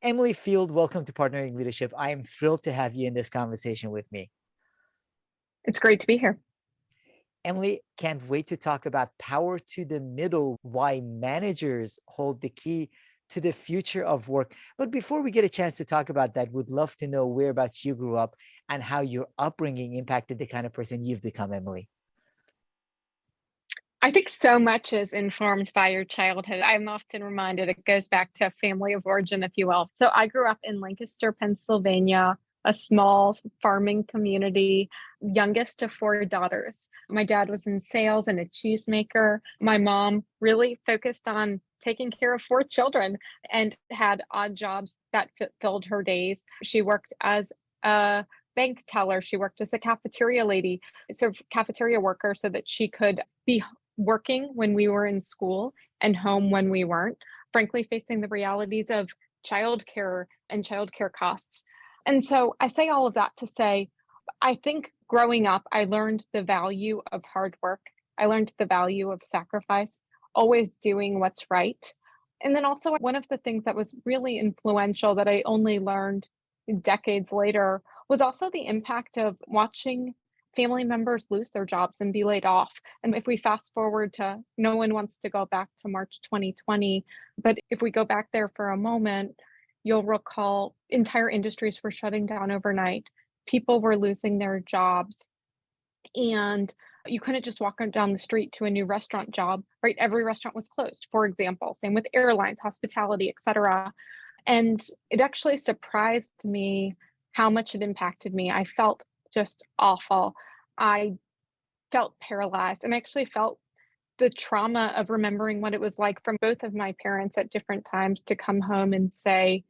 Emily Field, welcome to Partnering Leadership. I am thrilled to have you in this conversation with me. It's great to be here. Emily, can't wait to talk about power to the middle, why managers hold the key to the future of work. But before we get a chance to talk about that, would love to know whereabouts you grew up and how your upbringing impacted the kind of person you've become, Emily. I think so much is informed by your childhood. I'm often reminded it goes back to a family of origin, if you will. So I grew up in Lancaster, Pennsylvania, a small farming community, youngest of four daughters. My dad was in sales and a cheesemaker. My mom really focused on taking care of four children and had odd jobs that filled her days. She worked as a bank teller. She worked as a cafeteria lady, sort of cafeteria worker, so that she could be working when we were in school and home when we weren't, frankly, facing the realities of childcare and childcare costs. And so I say all of that to say, I think growing up, I learned the value of hard work. I learned the value of sacrifice, always doing what's right. And then also, one of the things that was really influential that I only learned decades later was also the impact of watching family members lose their jobs and be laid off. And if we fast forward to, no one wants to go back to March 2020, but if we go back there for a moment, you'll recall entire industries were shutting down overnight. People were losing their jobs, and you couldn't just walk down the street to a new restaurant job, right? Every restaurant was closed, for example. Same with airlines, hospitality, etc. And it actually surprised me how much it impacted me. I felt just awful. I felt paralyzed and actually felt the trauma of remembering what it was like from both of my parents at different times to come home and say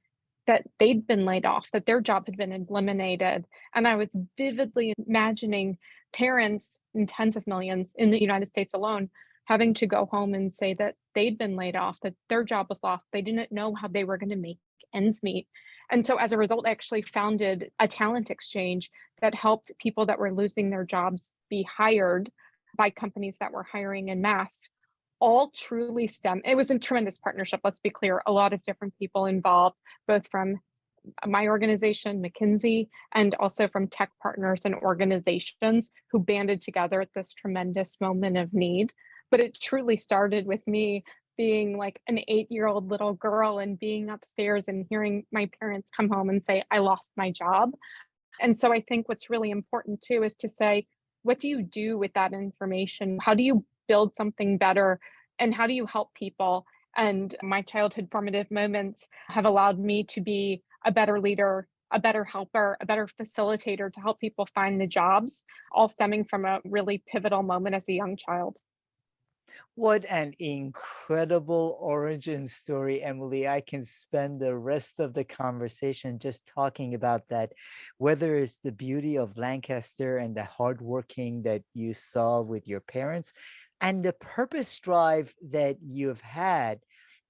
that they'd been laid off, that their job had been eliminated. And I was vividly imagining parents in tens of millions in the United States alone having to go home and say that they'd been laid off, that their job was lost. They didn't know how they were going to make ends meet. And so as a result, I actually founded a talent exchange that helped people that were losing their jobs be hired by companies that were hiring en masse. All truly stem. It was a tremendous partnership, let's be clear. A lot of different people involved, both from my organization, McKinsey, and also from tech partners and organizations who banded together at this tremendous moment of need. But it truly started with me being like an 8-year-old little girl and being upstairs and hearing my parents come home and say, I lost my job. And so I think what's really important too is to say, what do you do with that information? How do you build something better? And how do you help people? And my childhood formative moments have allowed me to be a better leader, a better helper, a better facilitator to help people find the jobs, all stemming from a really pivotal moment as a young child. What an incredible origin story, Emily. I can spend the rest of the conversation just talking about that, whether it's the beauty of Lancaster and the hardworking that you saw with your parents and the purpose drive that you've had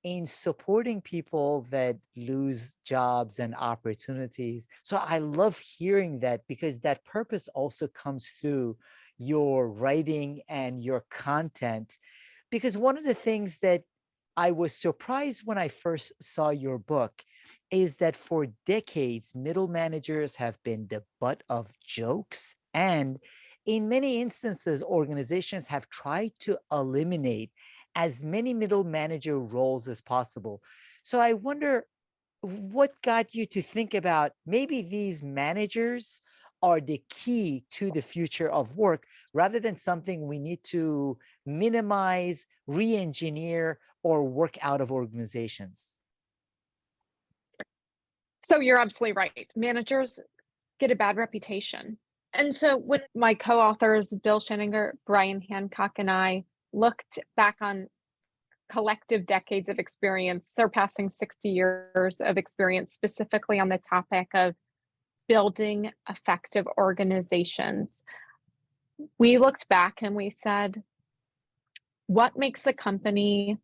in supporting people that lose jobs and opportunities. So I love hearing that because that purpose also comes through your writing and your content. Because one of the things that I was surprised when I first saw your book is that for decades, middle managers have been the butt of jokes. And in many instances, organizations have tried to eliminate as many middle manager roles as possible. So I wonder what got you to think about maybe these managers are the key to the future of work rather than something we need to minimize, re-engineer, or work out of organizations? So you're absolutely right. Managers get a bad reputation. And so when my co-authors, Bill Sheninger, Brian Hancock, and I looked back on collective decades of experience, surpassing 60 years of experience, specifically on the topic of building effective organizations, we looked back and we said, what makes a company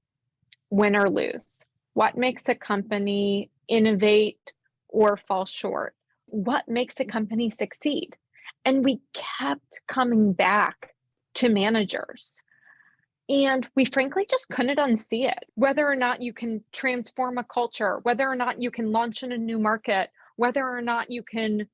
win or lose? What makes a company innovate or fall short? What makes a company succeed? And we kept coming back to managers. And we frankly just couldn't unsee it. Whether or not you can transform a culture, whether or not you can launch in a new market, whether or not you can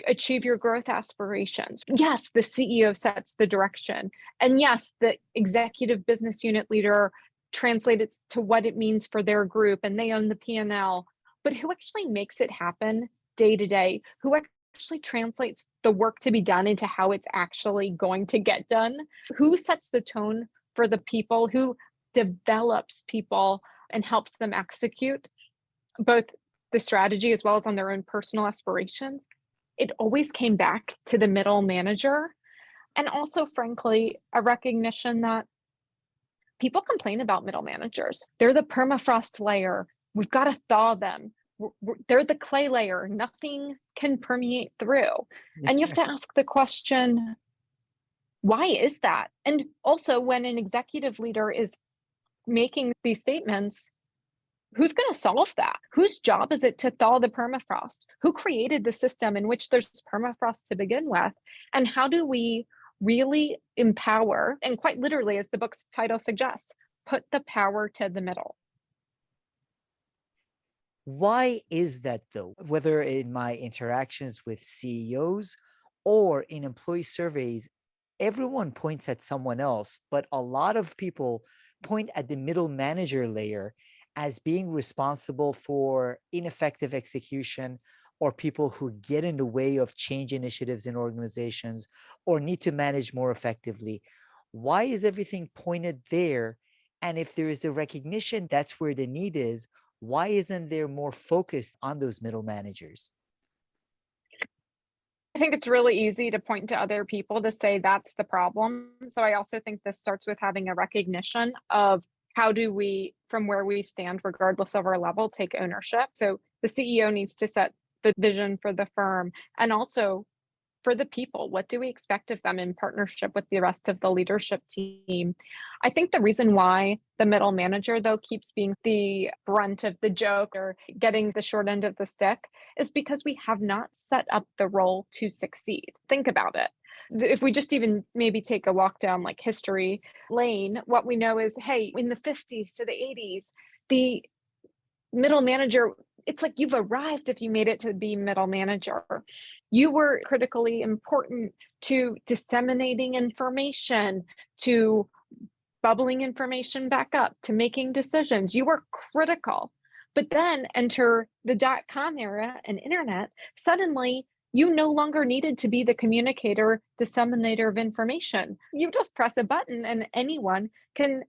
achieve your growth aspirations. Yes, the CEO sets the direction. And yes, the executive business unit leader translates to what it means for their group and they own the P&L. But who actually makes it happen day to day? Who actually translates the work to be done into how it's actually going to get done? Who sets the tone for the people? Who develops people and helps them execute both the strategy as well as on their own personal aspirations? It always came back to the middle manager. And also, frankly, a recognition that people complain about middle managers. They're the permafrost layer. We've got to thaw them. They're the clay layer. Nothing can permeate through. And you have to ask the question, why is that? And also, when an executive leader is making these statements, who's going to solve that? Whose job is it to thaw the permafrost? Who created the system in which there's permafrost to begin with? And how do we really empower, and quite literally, as the book's title suggests, put the power to the middle? Why is that though? Whether in my interactions with CEOs or in employee surveys, everyone points at someone else, but a lot of people point at the middle manager layer as being responsible for ineffective execution or people who get in the way of change initiatives in organizations or need to manage more effectively. Why is everything pointed there? And if there is a recognition that's where the need is, why isn't there more focused on those middle managers? I think it's really easy to point to other people to say that's the problem. So I also think this starts with having a recognition of how do we, from where we stand, regardless of our level, take ownership. So the CEO needs to set the vision for the firm and also for the people. What do we expect of them in partnership with the rest of the leadership team? I think the reason why the middle manager, though, keeps being the brunt of the joke or getting the short end of the stick is because we have not set up the role to succeed. Think about it. If we just even maybe take a walk down like history lane, what we know is, hey, in the 50s to the 80s, the middle manager, it's like you've arrived if you made it to be middle manager. You were critically important to disseminating information, to bubbling information back up, to making decisions. You were critical. But then enter the dot-com era and internet. Suddenly, you no longer needed to be the communicator, disseminator of information. You just press a button and anyone can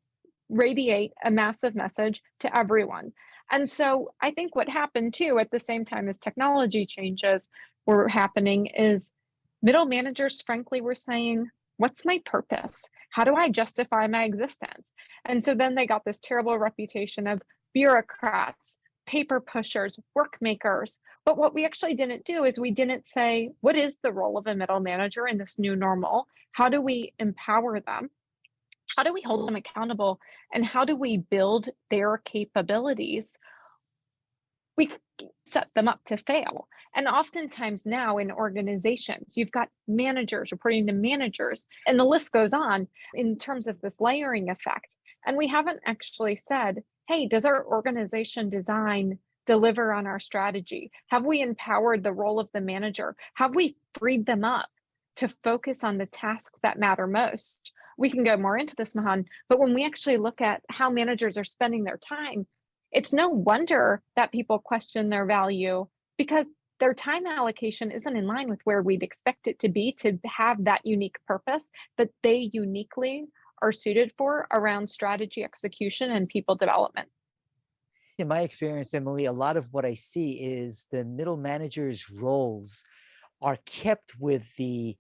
radiate a massive message to everyone. And so I think what happened too, at the same time as technology changes were happening, is middle managers, frankly, were saying, what's my purpose? How do I justify my existence? And so then they got this terrible reputation of bureaucrats, paper pushers, work makers. But what we actually didn't do is we didn't say, what is the role of a middle manager in this new normal? How do we empower them? How do we hold them accountable? And how do we build their capabilities? We set them up to fail. And oftentimes now in organizations, you've got managers reporting to managers, and the list goes on in terms of this layering effect. And we haven't actually said, hey, does our organization design deliver on our strategy? Have we empowered the role of the manager? Have we freed them up to focus on the tasks that matter most? We can go more into this, Mahan, but when we actually look at how managers are spending their time, it's no wonder that people question their value because their time allocation isn't in line with where we'd expect it to be to have that unique purpose that they uniquely are suited for around strategy execution and people development. In my experience, Emily, a lot of what I see is the middle managers' roles are kept with the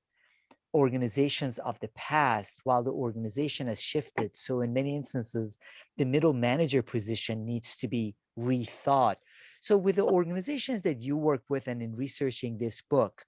organizations of the past while the organization has shifted. So in many instances, the middle manager position needs to be rethought. So with the organizations that you work with and in researching this book,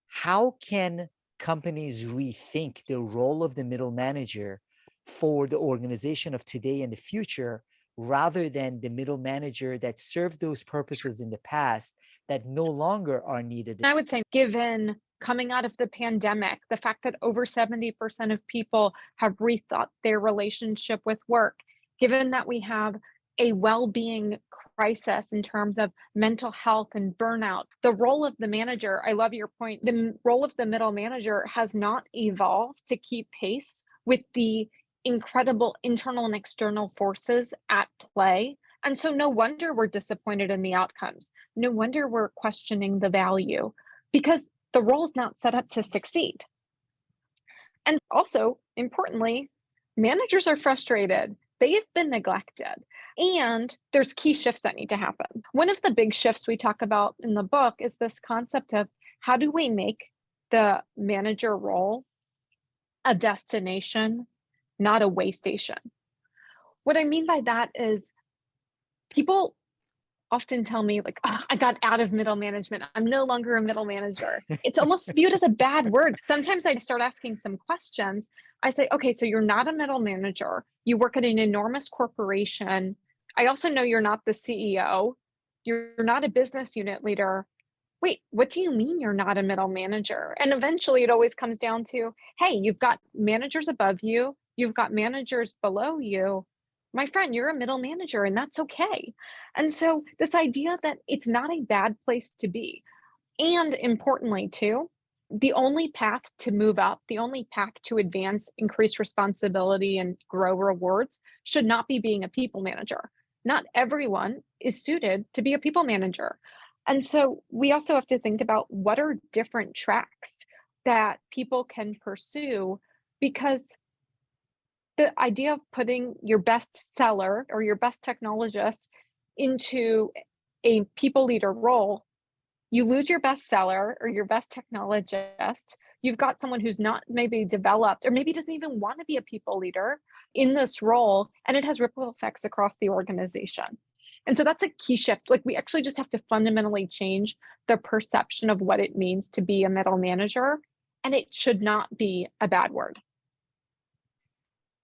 how can companies rethink the role of the middle manager for the organization of today and the future rather than the middle manager that served those purposes in the past that no longer are needed? I would say, given coming out of the pandemic, the fact that over 70% of people have rethought their relationship with work, given that we have a well-being crisis in terms of mental health and burnout. The role of the manager, I love your point, the role of the middle manager has not evolved to keep pace with the incredible internal and external forces at play. And so no wonder we're disappointed in the outcomes. No wonder we're questioning the value, because the role's not set up to succeed. And also, importantly, managers are frustrated. They have been neglected. And there's key shifts that need to happen. One of the big shifts we talk about in the book is this concept of how do we make the manager role a destination, not a way station. What I mean by that is people often tell me like, "Oh, I got out of middle management. I'm no longer a middle manager." It's almost viewed as a bad word. Sometimes I start asking some questions. I say, okay, so you're not a middle manager. You work at an enormous corporation. I also know you're not the CEO. You're not a business unit leader. Wait, what do you mean you're not a middle manager? And eventually it always comes down to, hey, you've got managers above you, you've got managers below you. My friend, you're a middle manager and that's okay. And so this idea that it's not a bad place to be. And importantly, too, the only path to move up, the only path to advance, increase responsibility, and grow rewards should not be being a people manager. Not everyone is suited to be a people manager. And so we also have to think about what are different tracks that people can pursue, because the idea of putting your best seller or your best technologist into a people leader role, you lose your best seller or your best technologist. You've got someone who's not maybe developed or maybe doesn't even want to be a people leader in this role, and it has ripple effects across the organization. And so that's a key shift. Like, we actually just have to fundamentally change the perception of what it means to be a middle manager, and it should not be a bad word.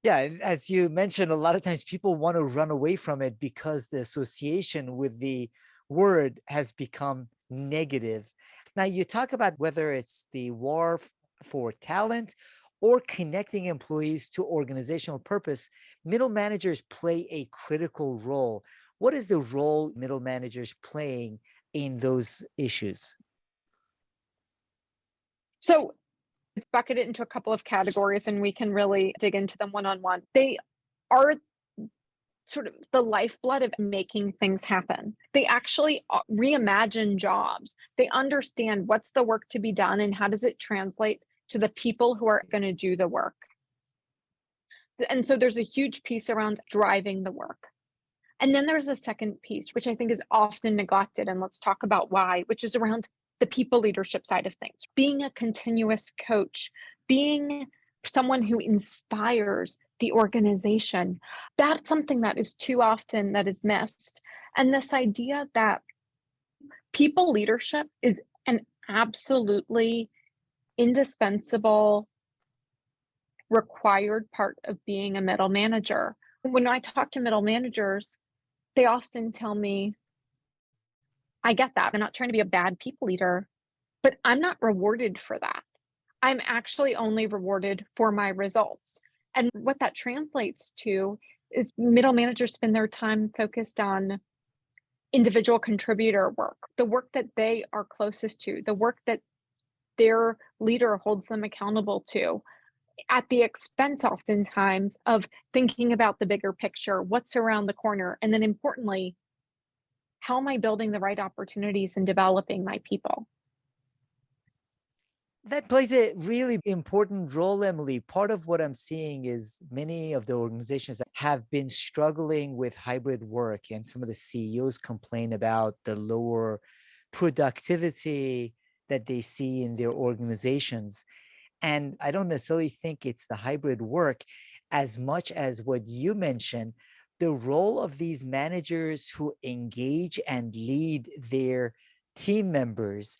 Yeah, and as you mentioned, a lot of times people want to run away from it because the association with the word has become negative. Now, you talk about whether it's the war for talent or connecting employees to organizational purpose, middle managers play a critical role. What is the role middle managers playing in those issues? So bucket it into a couple of categories and we can really dig into them one on one. They are sort of the lifeblood of making things happen. They actually reimagine jobs. They understand what's the work to be done and how does it translate to the people who are going to do the work. And so there's a huge piece around driving the work. And then there's a second piece, which I think is often neglected, and let's talk about why, which is around the people leadership side of things. Being a continuous coach, being someone who inspires the organization. That's something that is too often that is missed. And this idea that people leadership is an absolutely indispensable required part of being a middle manager. When I talk to middle managers, they often tell me, I get that. I'm not trying to be a bad people leader, but I'm not rewarded for that. I'm actually only rewarded for my results. And what that translates to is middle managers spend their time focused on individual contributor work, the work that they are closest to, the work that their leader holds them accountable to, at the expense oftentimes of thinking about the bigger picture, what's around the corner, and then importantly, how am I building the right opportunities and developing my people? That plays a really important role, Emily. Part of what I'm seeing is many of the organizations have been struggling with hybrid work, and some of the CEOs complain about the lower productivity that they see in their organizations. And I don't necessarily think it's the hybrid work as much as what you mentioned, the role of these managers who engage and lead their team members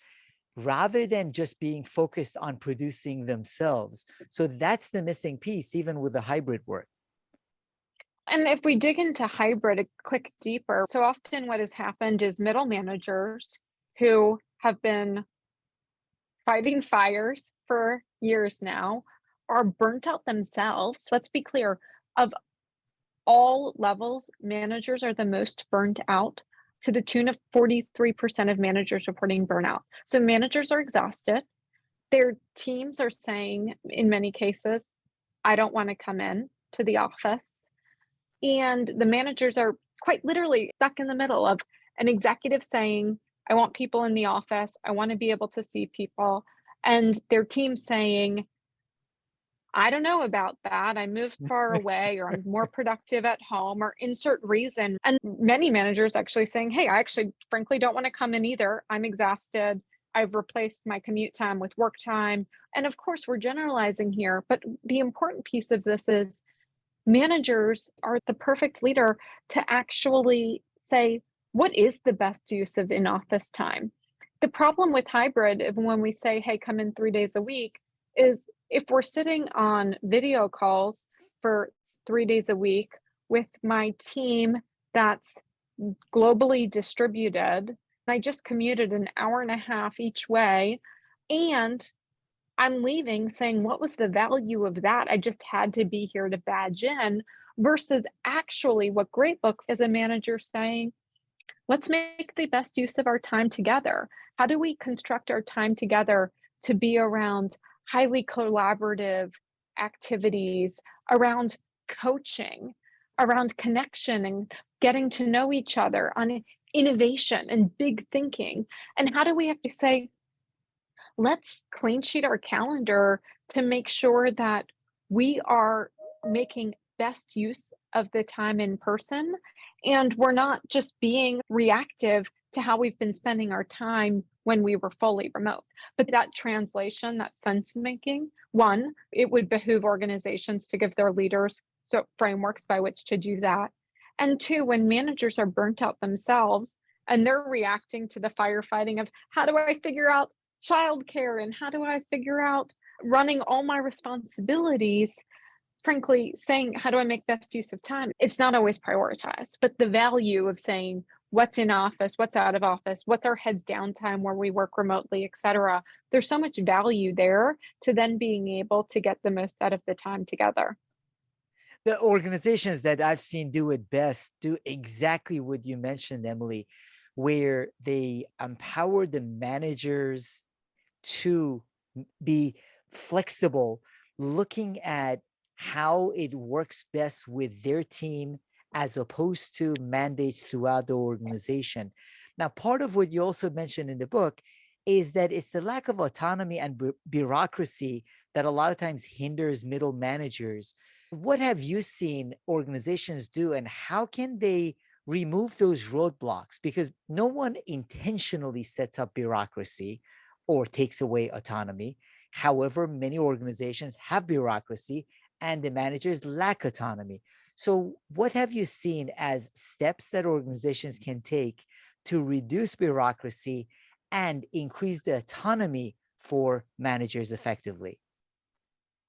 rather than just being focused on producing themselves. So that's the missing piece, even with the hybrid work. And if we dig into hybrid a click deeper, so often what has happened is middle managers who have been fighting fires for years now, are burnt out themselves. Let's be clear, of all levels, managers are the most burnt out, to the tune of 43% of managers reporting burnout. So managers are exhausted. Their teams are saying, in many cases, I don't want to come in to the office. And the managers are quite literally stuck in the middle of an executive saying, I want people in the office, I want to be able to see people, and their team saying, I don't know about that. I moved far away, or I'm more productive at home, or insert reason. And many managers actually saying, hey, I actually frankly don't want to come in either. I'm exhausted. I've replaced my commute time with work time. And of course, we're generalizing here, but the important piece of this is managers are the perfect leader to actually say, what is the best use of in office time? The problem with hybrid, when we say, hey, come in 3 days a week, is if we're sitting on video calls for 3 days a week with my team that's globally distributed, I just commuted an hour and a half each way, and I'm leaving saying, what was the value of that? I just had to be here to badge in, versus actually what great looks as a manager saying, let's make the best use of our time together. How do we construct our time together to be around highly collaborative activities, around coaching, around connection and getting to know each other, on innovation and big thinking? And how do we have to say, let's clean sheet our calendar to make sure that we are making best use of the time in person, and we're not just being reactive to how we've been spending our time when we were fully remote. But that translation, that sense making, one, it would behoove organizations to give their leaders so frameworks by which to do that. And two, when managers are burnt out themselves and they're reacting to the firefighting of how do I figure out childcare and how do I figure out running all my responsibilities, frankly, saying, how do I make best use of time? It's not always prioritized, but the value of saying what's in office, what's out of office, what's our heads down time where we work remotely, et cetera. There's so much value there to then being able to get the most out of the time together. The organizations that I've seen do it best do exactly what you mentioned, Emily, where they empower the managers to be flexible, looking at how it works best with their team as opposed to mandates throughout the organization. Now, part of what you also mentioned in the book is that it's the lack of autonomy and bureaucracy that a lot of times hinders middle managers. What have you seen organizations do, and how can they remove those roadblocks? Because no one intentionally sets up bureaucracy or takes away autonomy. However, many organizations have bureaucracy and the managers lack autonomy. So, what have you seen as steps that organizations can take to reduce bureaucracy and increase the autonomy for managers effectively?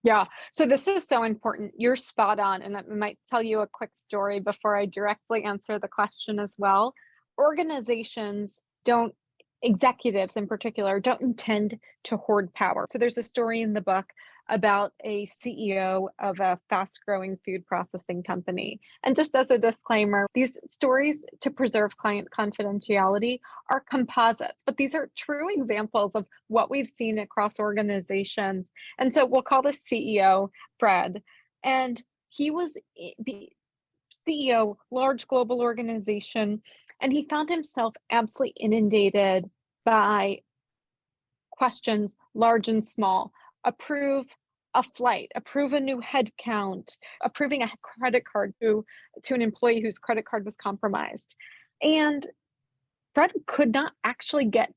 Yeah. So this is so important. You're spot on. And I might tell you a quick story before I directly answer the question as well. Organizations don't, executives in particular, don't intend to hoard power. So there's a story in the book about a CEO of a fast growing food processing company. And just as a disclaimer, these stories to preserve client confidentiality are composites, but these are true examples of what we've seen across organizations. And so we'll call this CEO Fred. And he was the CEO, large global organization, and he found himself absolutely inundated by questions large and small. Approve a flight, approve a new head count, approving a credit card to an employee whose credit card was compromised. And Fred could not actually get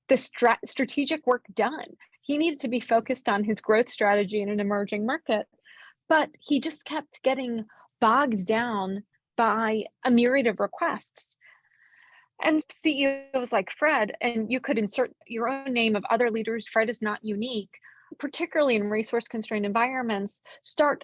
the strategic work done. He needed to be focused on his growth strategy in an emerging market, but he just kept getting bogged down by a myriad of requests. And CEOs like Fred, and you could insert your own name of other leaders, Fred is not unique, particularly in resource constrained environments, start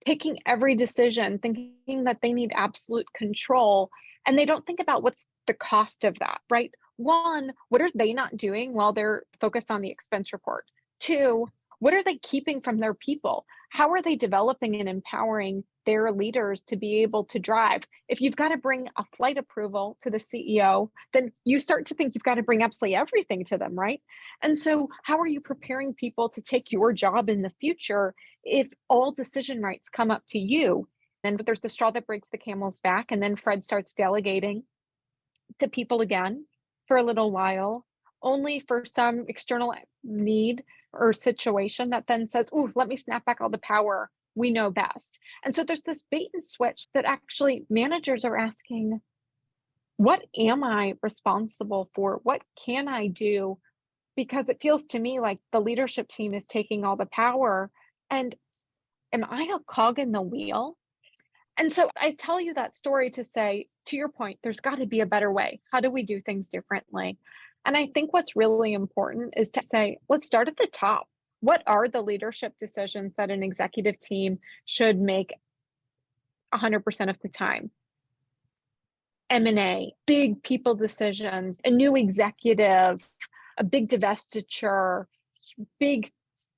taking every decision, thinking that they need absolute control. And they don't think about what's the cost of that, right? One, what are they not doing while they're focused on the expense report? Two, what are they keeping from their people? How are they developing and empowering their leaders to be able to drive? If you've got to bring a flight approval to the CEO, then you start to think you've got to bring absolutely everything to them, right? And so, how are you preparing people to take your job in the future if all decision rights come up to you? And there's the straw that breaks the camel's back, and then Fred starts delegating to people again for a little while, only for some external need or situation that then says, "Oh, let me snap back all the power. We know best." And so there's this bait and switch that actually managers are asking, what am I responsible for? What can I do? Because it feels to me like the leadership team is taking all the power. And am I a cog in the wheel? And so I tell you that story to say, to your point, there's got to be a better way. How do we do things differently? And I think what's really important is to say, let's start at the top. What are the leadership decisions that an executive team should make 100% of the time? M&A, big people decisions, a new executive, a big divestiture, big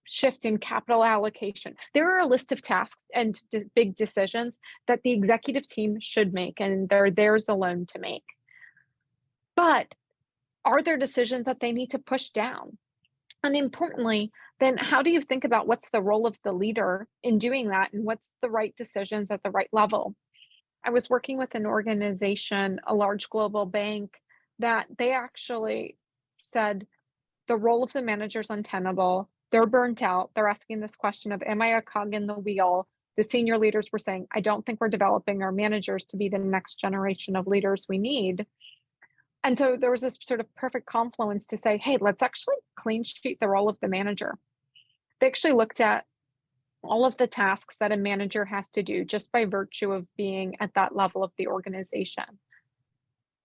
shift in capital allocation. There are a list of tasks and big decisions that the executive team should make, and they're theirs alone to make. But are there decisions that they need to push down? And importantly, then how do you think about what's the role of the leader in doing that, and what's the right decisions at the right level? I was working with an organization, a large global bank, that they actually said the role of the manager is untenable. They're burnt out. They're asking this question of, am I a cog in the wheel? The senior leaders were saying, I don't think we're developing our managers to be the next generation of leaders we need. And so there was this sort of perfect confluence to say, hey, let's actually clean sheet the role of the manager. They actually looked at all of the tasks that a manager has to do just by virtue of being at that level of the organization.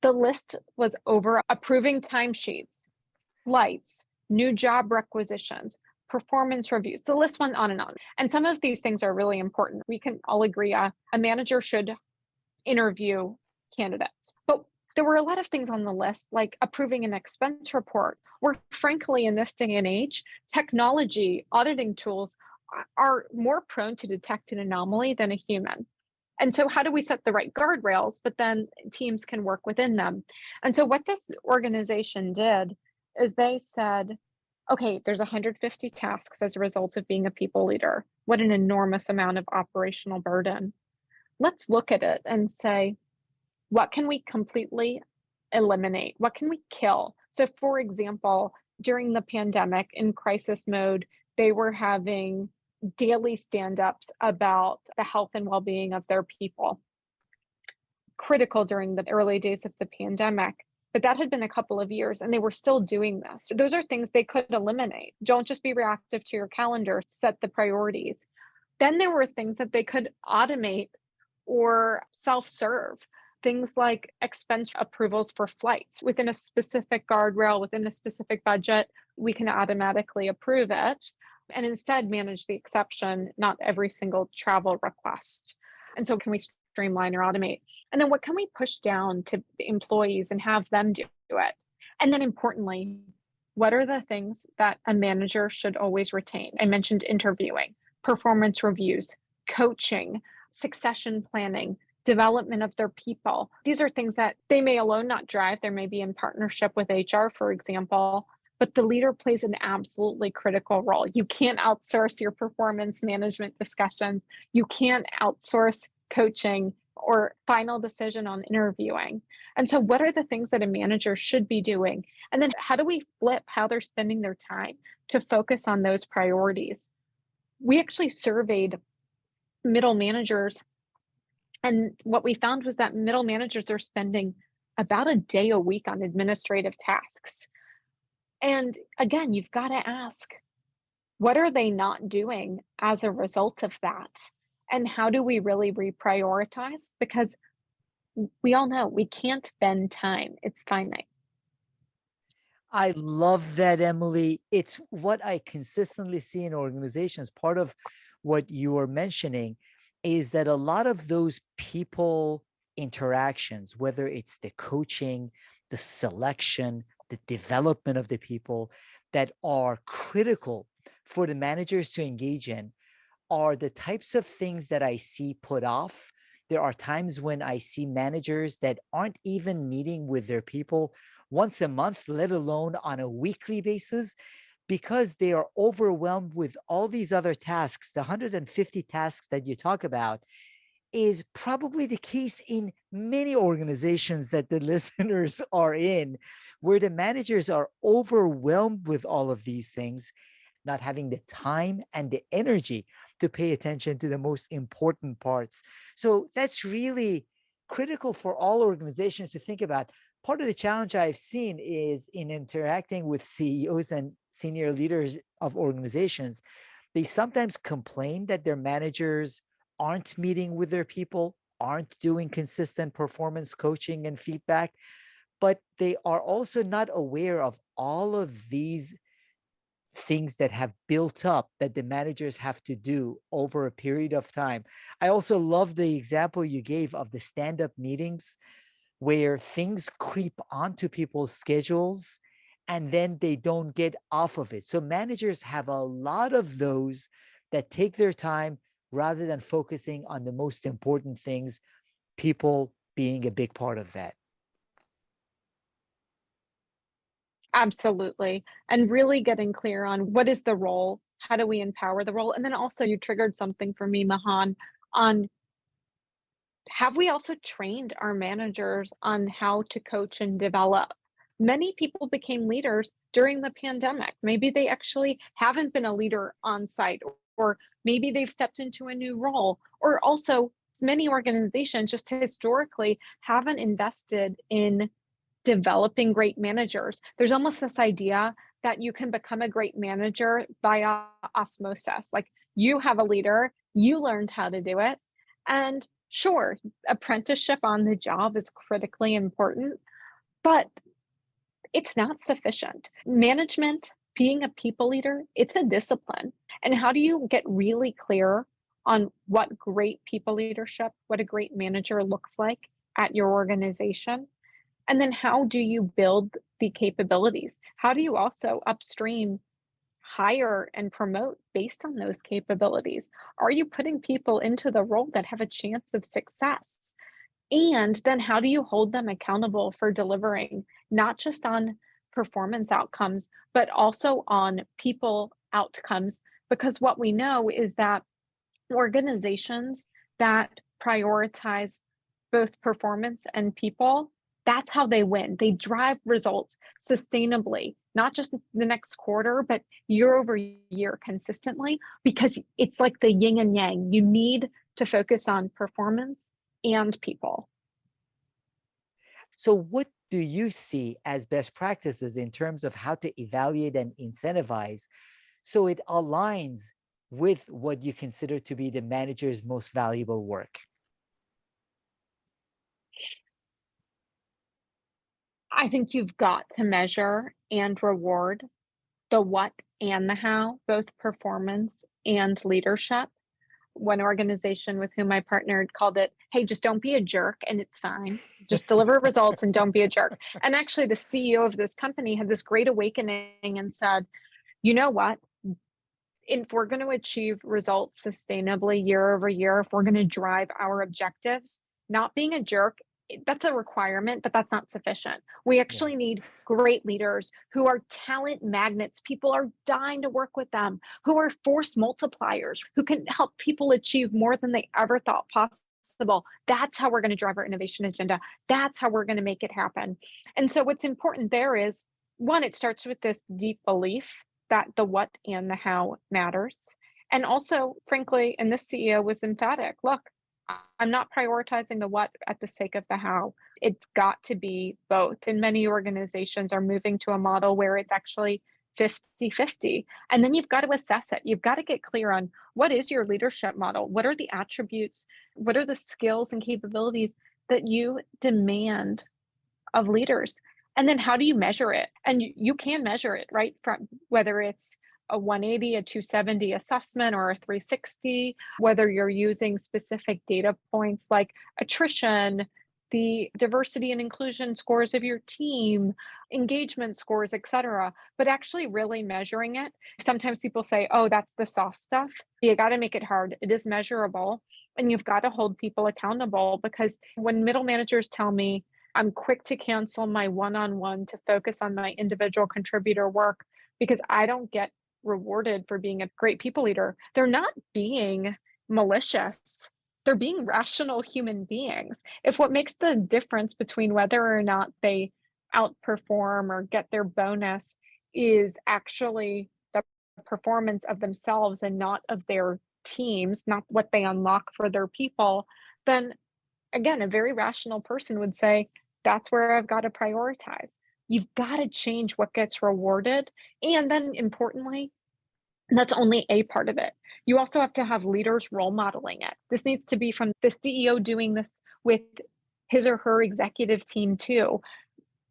The list was over approving timesheets, flights, new job requisitions, performance reviews. The list went on and on. And some of these things are really important. We can all agree a manager should interview candidates. But there were a lot of things on the list, like approving an expense report, where frankly, in this day and age, technology, auditing tools are more prone to detect an anomaly than a human. And so, how do we set the right guardrails, but then teams can work within them? And so, what this organization did is they said, okay, there's 150 tasks as a result of being a people leader. What an enormous amount of operational burden. Let's look at it and say, what can we completely eliminate? What can we kill? So, for example, during the pandemic in crisis mode, they were having daily stand ups about the health and well being of their people. Critical during the early days of the pandemic. But that had been a couple of years and they were still doing this. So those are things they could eliminate. Don't just be reactive to your calendar, set the priorities. Then there were things that they could automate or self serve. Things like expense approvals for flights within a specific guardrail, within a specific budget, we can automatically approve it and instead manage the exception, not every single travel request. And so, can we streamline or automate? And then, what can we push down to the employees and have them do it? And then, importantly, what are the things that a manager should always retain? I mentioned interviewing, performance reviews, coaching, succession planning, development of their people. These are things that they may alone not drive. There may be in partnership with HR, for example, but the leader plays an absolutely critical role. You can't outsource your performance management discussions. You can't outsource coaching or final decision on interviewing. And so, what are the things that a manager should be doing? And then, how do we flip how they're spending their time to focus on those priorities? We actually surveyed middle managers, and what we found was that middle managers are spending about a day a week on administrative tasks. And again, you've got to ask, what are they not doing as a result of that? And how do we really reprioritize? Because we all know we can't bend time, it's finite. I love that, Emily. It's what I consistently see in organizations. Part of what you are mentioning is that a lot of those people interactions, whether it's the coaching, the selection, the development of the people that are critical for the managers to engage in are the types of things that I see put off. There are times when I see managers that aren't even meeting with their people once a month, let alone on a weekly basis, because they are overwhelmed with all these other tasks. The 150 tasks that you talk about is probably the case in many organizations that the listeners are in, where the managers are overwhelmed with all of these things, not having the time and the energy to pay attention to the most important parts. So that's really critical for all organizations to think about. Part of the challenge I've seen is in interacting with CEOs and senior leaders of organizations, they sometimes complain that their managers aren't meeting with their people, aren't doing consistent performance coaching and feedback, but they are also not aware of all of these things that have built up that the managers have to do over a period of time. I also love the example you gave of the stand-up meetings where things creep onto people's schedules and then they don't get off of it. So managers have a lot of those that take their time rather than focusing on the most important things, people being a big part of that. Absolutely. And really getting clear on what is the role? How do we empower the role? And then also you triggered something for me, Mahan, on have we also trained our managers on how to coach and develop? Many people became leaders during the pandemic. Maybe they actually haven't been a leader on site, or maybe they've stepped into a new role, or also many organizations just historically haven't invested in developing great managers. There's almost this idea that you can become a great manager via osmosis. Like you have a leader, you learned how to do it. And sure, apprenticeship on the job is critically important, but it's not sufficient. Management, being a people leader, it's a discipline. And how do you get really clear on what great people leadership, what a great manager looks like at your organization? And then how do you build the capabilities? How do you also upstream hire and promote based on those capabilities? Are you putting people into the role that have a chance of success? And then how do you hold them accountable for delivering, not just on performance outcomes, but also on people outcomes? Because what we know is that organizations that prioritize both performance and people, that's how they win. They drive results sustainably, not just the next quarter, but year over year consistently, because it's like the yin and yang. You need to focus on performance and people. So, what do you see as best practices in terms of how to evaluate and incentivize so it aligns with what you consider to be the manager's most valuable work? I think you've got to measure and reward the what and the how, both performance and leadership. One organization with whom I partnered called it, hey, just don't be a jerk and it's fine. Just deliver results and don't be a jerk. And actually, the CEO of this company had this great awakening and said, you know what? If we're going to achieve results sustainably year over year, if we're going to drive our objectives, not being a jerk, that's a requirement, but that's not sufficient. We Yeah. actually need great leaders who are talent magnets. People are dying to work with them, who are force multipliers, who can help people achieve more than they ever thought possible. That's how we're going to drive our innovation agenda. That's how we're going to make it happen. And so, what's important there is one, it starts with this deep belief that the what and the how matters. And also, frankly, and this CEO was emphatic, look, I'm not prioritizing the what at the sake of the how. It's got to be both. And many organizations are moving to a model where it's actually 50-50. And then you've got to assess it. You've got to get clear on what is your leadership model? What are the attributes? What are the skills and capabilities that you demand of leaders? And then how do you measure it? And you can measure it, right? From whether it's a 180, a 270 assessment, or a 360, whether you're using specific data points like attrition, the diversity and inclusion scores of your team, engagement scores, etc., but actually really measuring it. Sometimes people say, oh, that's the soft stuff. You got to make it hard. It is measurable. And you've got to hold people accountable, because when middle managers tell me I'm quick to cancel my one-on-one to focus on my individual contributor work because I don't get rewarded for being a great people leader, they're not being malicious. They're being rational human beings. If what makes the difference between whether or not they outperform or get their bonus is actually the performance of themselves and not of their teams, not what they unlock for their people, then again, a very rational person would say, that's where I've got to prioritize. You've got to change what gets rewarded. And then importantly, that's only a part of it. You also have to have leaders role modeling it. This needs to be from the CEO doing this with his or her executive team too.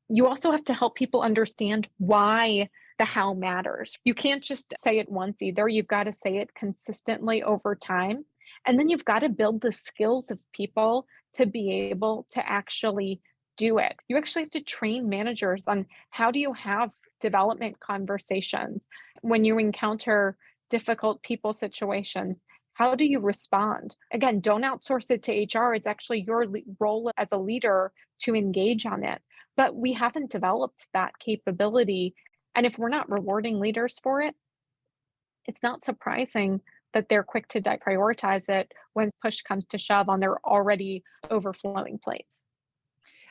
You also have to help people understand why the how matters. You can't just say it once either. You've got to say it consistently over time. And then you've got to build the skills of people to be able to actually do it. You actually have to train managers on how do you have development conversations when you encounter difficult people situations. How do you respond? Again, don't outsource it to HR. It's actually your role as a leader to engage on it. But we haven't developed that capability. And if we're not rewarding leaders for it, it's not surprising that they're quick to deprioritize it when push comes to shove on their already overflowing plates.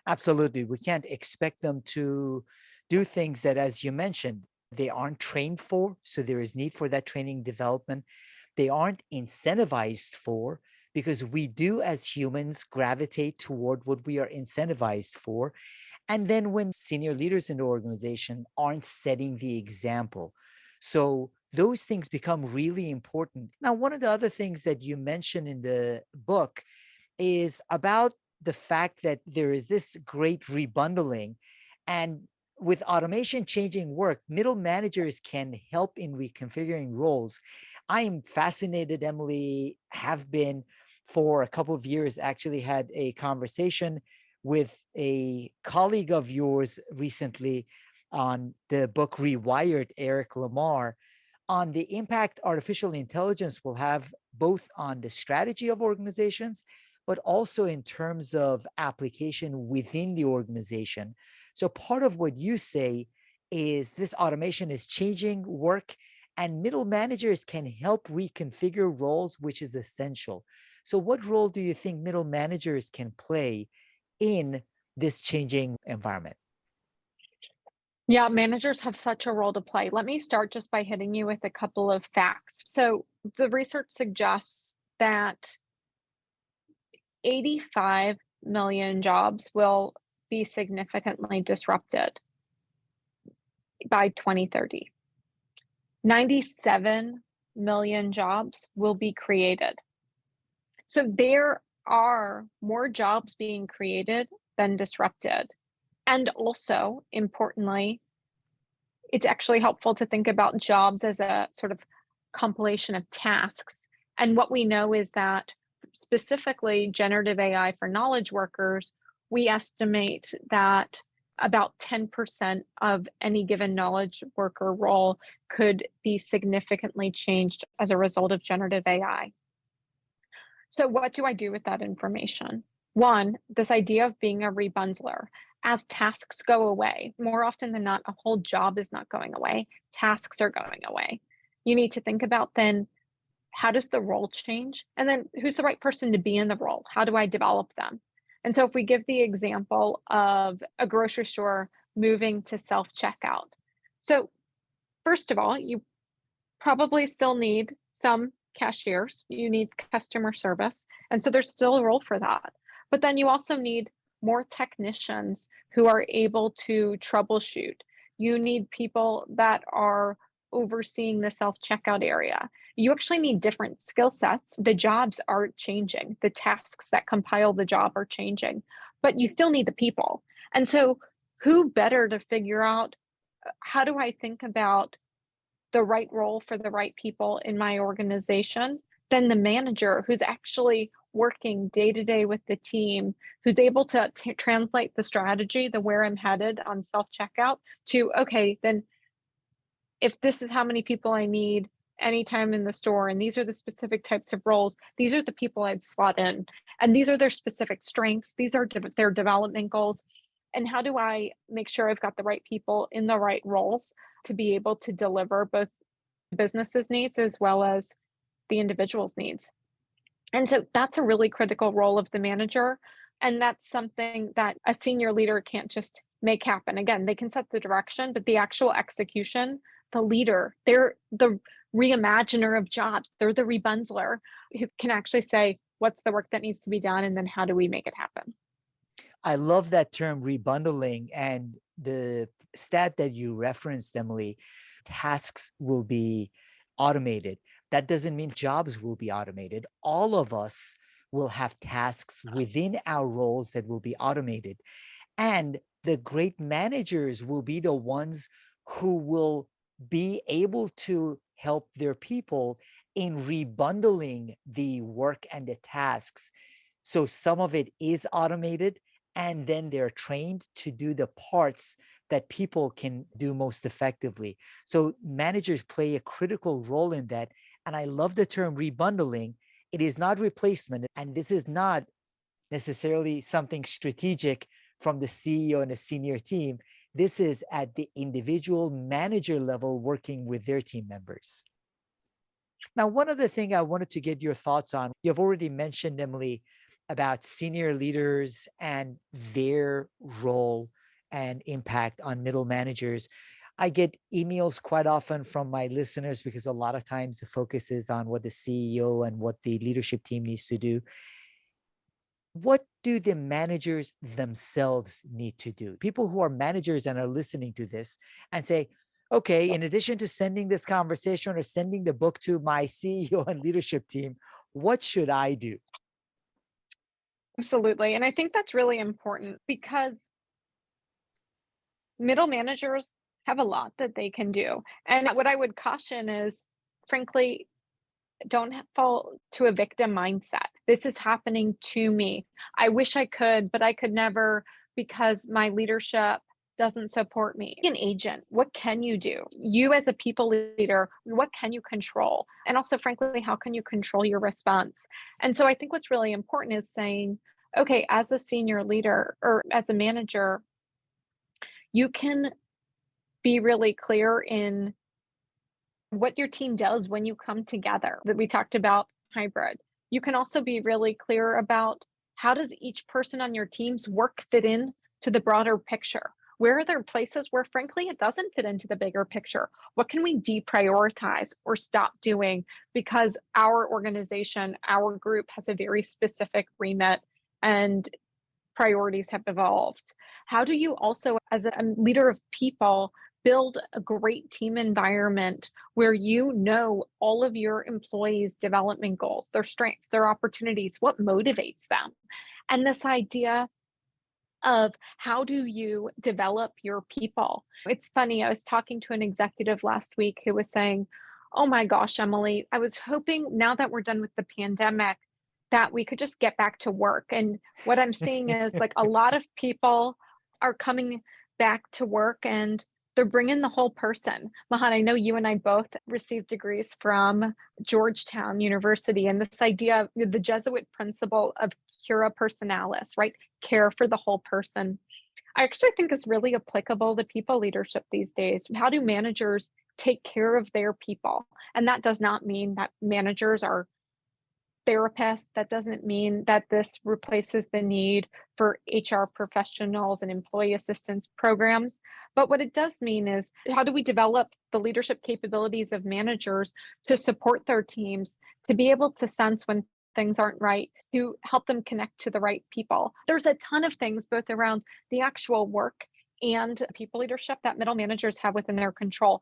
Absolutely. We can't expect them to do things that, as you mentioned, they aren't trained for. So there is need for that training development. They aren't incentivized for, because we do as humans gravitate toward what we are incentivized for. And then when senior leaders in the organization aren't setting the example. So those things become really important. Now, one of the other things that you mentioned in the book is about the fact that there is this great rebundling. And with automation changing work, middle managers can help in reconfiguring roles. I am fascinated, Emily, have been for a couple of years, actually had a conversation with a colleague of yours recently on the book Rewired, Eric Lamar, on the impact artificial intelligence will have both on the strategy of organizations, but also in terms of application within the organization. So part of what you say is this automation is changing work, and middle managers can help reconfigure roles, which is essential. So what role do you think middle managers can play in this changing environment? Yeah, managers have such a role to play. Let me start just by hitting you with a couple of facts. So the research suggests that 85 million jobs will be significantly disrupted by 2030. 97 million jobs will be created. So there are more jobs being created than disrupted. And also, importantly, it's actually helpful to think about jobs as a sort of compilation of tasks. And what we know is that specifically generative AI for knowledge workers, we estimate that about 10% of any given knowledge worker role could be significantly changed as a result of generative AI. So, what do I do with that information? One, this idea of being a rebundler. As tasks go away, more often than not, a whole job is not going away, tasks are going away. You need to think about then, how does the role change? And then who's the right person to be in the role? How do I develop them? And so if we give the example of a grocery store moving to self-checkout. So first of all, you probably still need some cashiers, you need customer service. And so there's still a role for that. But then you also need more technicians who are able to troubleshoot. You need people that are overseeing the self checkout area. You actually need different skill sets. The jobs are changing, the tasks that compile the job are changing, but you still need the people. And so, who better to figure out how do I think about the right role for the right people in my organization than the manager who's actually working day to day with the team, who's able to translate the strategy, the where I'm headed on self checkout to, okay, then if this is how many people I need anytime in the store, and these are the specific types of roles, these are the people I'd slot in, and these are their specific strengths, these are their development goals. And how do I make sure I've got the right people in the right roles to be able to deliver both the business's needs as well as the individual's needs? And so that's a really critical role of the manager. And that's something that a senior leader can't just make happen. Again, they can set the direction, but the actual execution, the leader, they're the reimaginer of jobs. They're the rebundler who can actually say, what's the work that needs to be done? And then how do we make it happen? I love that term rebundling, and the stat that you referenced, Emily. Tasks will be automated. That doesn't mean jobs will be automated. All of us will have tasks within our roles that will be automated. And the great managers will be the ones who will be able to help their people in rebundling the work and the tasks. So some of it is automated, and then they're trained to do the parts that people can do most effectively. So managers play a critical role in that. And I love the term rebundling. It is not replacement. And this is not necessarily something strategic from the CEO and a senior team. This is at the individual manager level working with their team members. Now, one other thing I wanted to get your thoughts on, you've already mentioned, Emily, about senior leaders and their role and impact on middle managers. I get emails quite often from my listeners because a lot of times the focus is on what the CEO and what the leadership team needs to do. What do the managers themselves need to do? People who are managers and are listening to this and say, okay, in addition to sending this conversation or sending the book to my CEO and leadership team, what should I do? Absolutely. And I think that's really important because middle managers have a lot that they can do. And what I would caution is, frankly, don't fall to a victim mindset. This is happening to me. I wish I could, but I could never because my leadership doesn't support me. An agent, what can you do? You as a people leader, what can you control? And also, frankly, how can you control your response? And so I think what's really important is saying, okay, as a senior leader or as a manager, you can be really clear in what your team does when you come together. That we talked about hybrid. You can also be really clear about how does each person on your team's work fit in to the broader picture? Where are there places where, frankly, it doesn't fit into the bigger picture? What can we deprioritize or stop doing because our organization, our group has a very specific remit and priorities have evolved? How do you also, as a leader of people, build a great team environment where you know all of your employees' development goals, their strengths, their opportunities, what motivates them? And this idea of how do you develop your people? It's funny, I was talking to an executive last week who was saying, oh my gosh, Emily, I was hoping now that we're done with the pandemic that we could just get back to work. And what I'm seeing is like a lot of people are coming back to work and they're bringing the whole person. Mahan, I know you and I both received degrees from Georgetown University, and this idea of the Jesuit principle of cura personalis, right? Care for the whole person. I actually think is really applicable to people leadership these days. How do managers take care of their people? And that does not mean that managers are therapists. That doesn't mean that this replaces the need for HR professionals and employee assistance programs. But what it does mean is how do we develop the leadership capabilities of managers to support their teams, to be able to sense when things aren't right, to help them connect to the right people? There's a ton of things both around the actual work and people leadership that middle managers have within their control.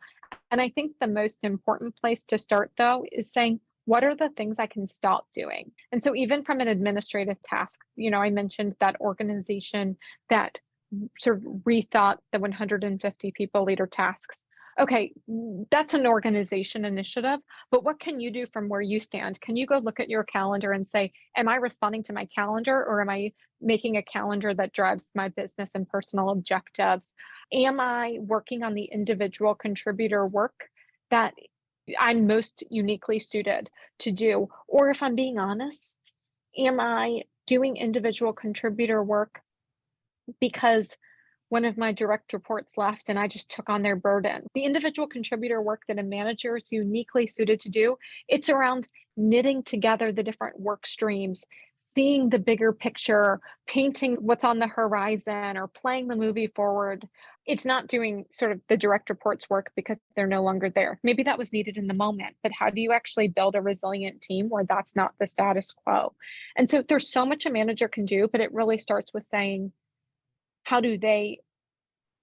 And I think the most important place to start, though, is saying, what are the things I can stop doing? And so even from an administrative task, I mentioned that organization that sort of rethought the 150 people leader tasks. Okay, that's an organization initiative, but what can you do from where you stand? Can you go look at your calendar and say, am I responding to my calendar or am I making a calendar that drives my business and personal objectives? Am I working on the individual contributor work that I'm most uniquely suited to do? Or if I'm being honest, am I doing individual contributor work because one of my direct reports left and I just took on their burden? The individual contributor work that a manager is uniquely suited to do, it's around knitting together the different work streams, seeing the bigger picture, painting what's on the horizon, or playing the movie forward. It's not doing sort of the direct reports work because they're no longer there. Maybe that was needed in the moment, but how do you actually build a resilient team where that's not the status quo? And so there's so much a manager can do, but it really starts with saying, how do they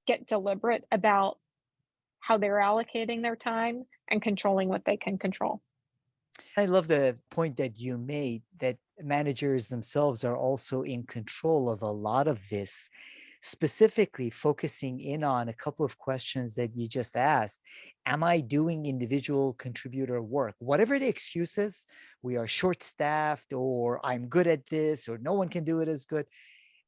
get deliberate about how they're allocating their time and controlling what they can control? I love the point that you made that managers themselves are also in control of a lot of this, specifically focusing in on a couple of questions that you just asked. Am I doing individual contributor work? Whatever the excuses, we are short staffed, or I'm good at this, or no one can do it as good,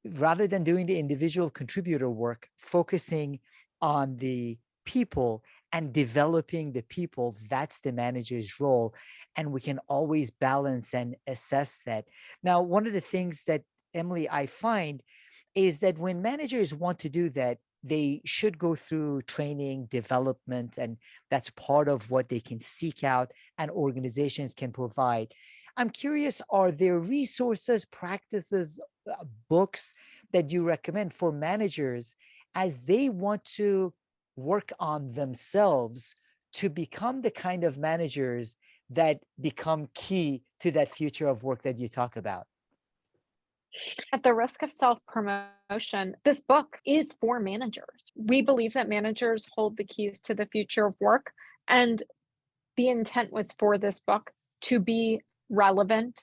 rather than doing the individual contributor work, focusing on the people and developing the people, that's the manager's role. And we can always balance and assess that. Now, one of the things that, Emily, I find is that when managers want to do that, they should go through training, development, and that's part of what they can seek out and organizations can provide. I'm curious, are there resources, practices, books that you recommend for managers as they want to work on themselves to become the kind of managers that become key to that future of work that you talk about? At the risk of self promotion, this book is for managers. We believe that managers hold the keys to the future of work. And the intent was for this book to be relevant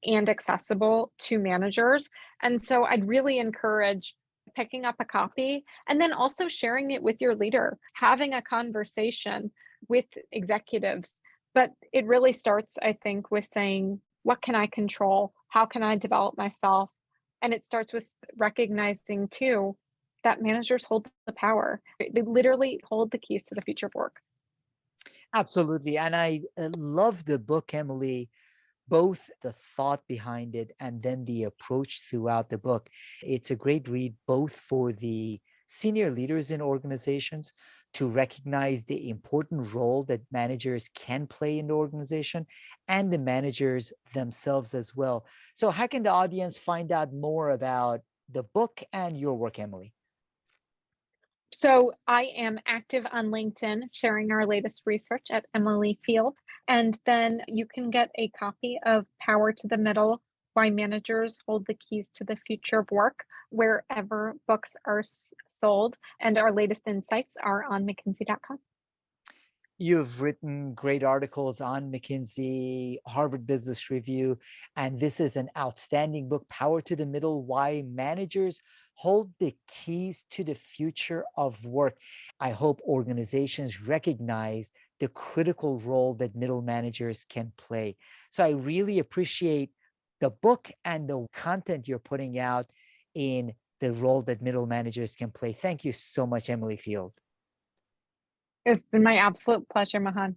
and accessible to managers. And so I'd really encourage picking up a copy and then also sharing it with your leader, having a conversation with executives. But it really starts, I think, with saying, what can I control? How can I develop myself? And it starts with recognizing, too, that managers hold the power. They literally hold the keys to the future of work. Absolutely. And I love the book, Emily, both the thought behind it and then the approach throughout the book. It's a great read, both for the senior leaders in organizations to recognize the important role that managers can play in the organization and the managers themselves as well. So, how can the audience find out more about the book and your work, Emily? So I am active on LinkedIn, sharing our latest research at Emily Field. And then you can get a copy of Power to the Middle: Why Managers Hold the Keys to the Future of Work wherever books are sold. And our latest insights are on McKinsey.com. You've written great articles on McKinsey, Harvard Business Review, and this is an outstanding book, Power to the Middle: Why Managers Hold the Keys to the Future of Work. I hope organizations recognize the critical role that middle managers can play. So I really appreciate the book and the content you're putting out in the role that middle managers can play. Thank you so much, Emily Field. It's been my absolute pleasure, Mahan.